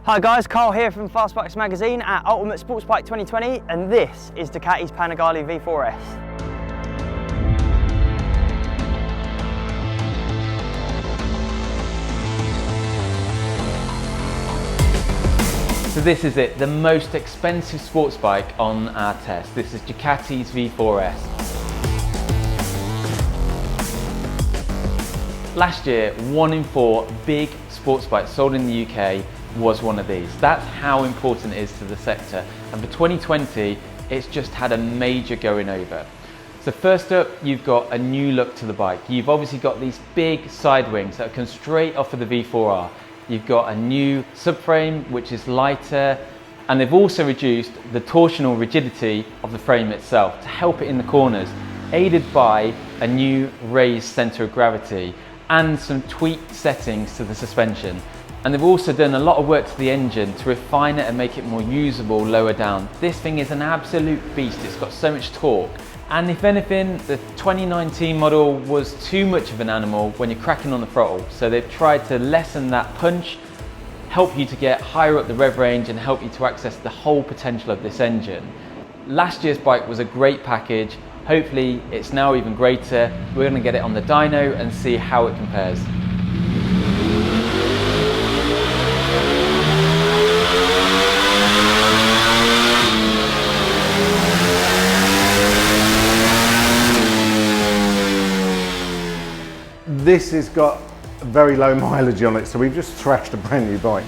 Hi guys, Carl here from Fastbikes magazine at Ultimate Sportsbike 2020, and this is Ducati's Panigale V4S. So this is it, the most expensive sports bike on our test. This is Ducati's V4S. Last year, 1 in 4 big sports bikes sold in the UK was one of these. That's how important it is to the sector. And for 2020, it's just had a major going over. So first up, you've got a new look to the bike. You've obviously got these big side wings that come straight off of the V4R. You've got a new subframe, which is lighter, and they've also reduced the torsional rigidity of the frame itself to help it in the corners, aided by a new raised centre of gravity and some tweaked settings to the suspension. And they've also done a lot of work to the engine to refine it and make it more usable lower down. This thing is an absolute beast. It's got so much torque. And if anything, the 2019 model was too much of an animal when you're cracking on the throttle. So they've tried to lessen that punch, help you to get higher up the rev range and help you to access the whole potential of this engine. Last year's bike was a great package. Hopefully it's now even greater. We're going to get it on the dyno and see how it compares. This has got very low mileage on it, so we've just thrashed a brand new bike.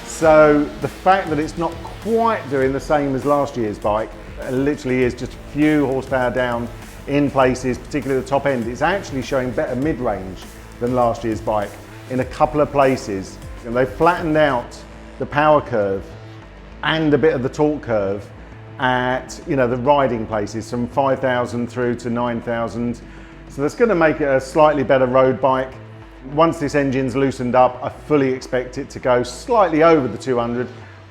So the fact that it's not quite doing the same as last year's bike, it literally is just a few horsepower down in places, particularly the top end. It's actually showing better mid-range than last year's bike in a couple of places. And they've flattened out the power curve and a bit of the torque curve at the riding places from 5,000 through to 9,000. So that's going to make it a slightly better road bike. Once this engine's loosened up, I fully expect it to go slightly over the 200,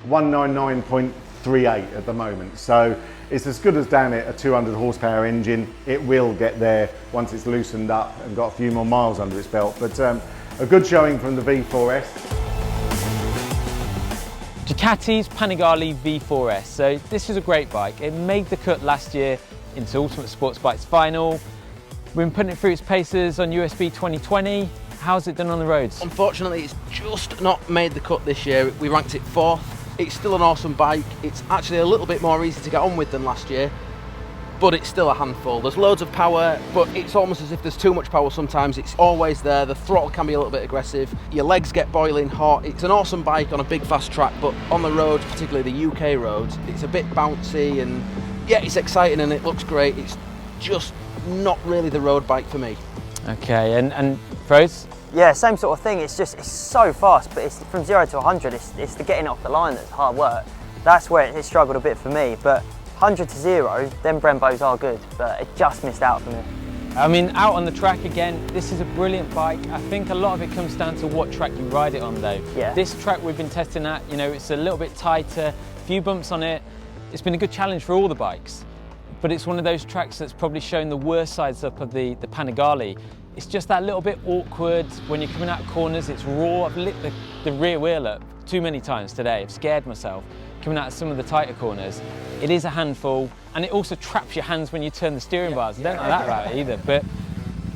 199.38 at the moment. So it's as good as damn it, a 200 horsepower engine. It will get there once it's loosened up and got a few more miles under its belt. But a good showing from the V4S. Ducati's Panigale V4S. So this is a great bike. It made the cut last year into Ultimate Sportsbike's final. We've been putting it through its paces on USB 2020. How's it done on the roads? Unfortunately, it's just not made the cut this year. We ranked it 4th. It's still an awesome bike. It's actually a little bit more easy to get on with than last year, but it's still a handful. There's loads of power, but it's almost as if there's too much power sometimes. It's always there. The throttle can be a little bit aggressive. Your legs get boiling hot. It's an awesome bike on a big fast track, but on the roads, particularly the UK roads, it's a bit bouncy, and yeah, it's exciting and it looks great. It's just not really the road bike for me. Okay, and Froze? Yeah, same sort of thing. It's so fast, but it's from 0 to 100. It's the getting off the line that's hard work. That's where it struggled a bit for me. But 100 to 0, them Brembos are good, but it just missed out for me. I mean, out on the track again, this is a brilliant bike. I think a lot of it comes down to what track you ride it on though. Yeah. This track we've been testing at, it's a little bit tighter, a few bumps on it. It's been a good challenge for all the bikes. But it's one of those tracks that's probably shown the worst sides up of the Panigale. It's just that little bit awkward when you're coming out of corners. It's raw. I've lit the rear wheel up too many times today. I've scared myself coming out of some of the tighter corners. It is a handful, and it also traps your hands when you turn the steering bars. I don't like that about it either, but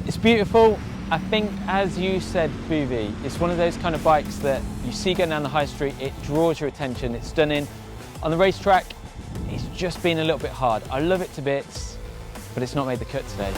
it's beautiful. I think, as you said, Boovy, it's one of those kind of bikes that you see going down the high street, it draws your attention, it's stunning. On the racetrack, it's just been a little bit hard. I love it to bits, but it's not made the cut today.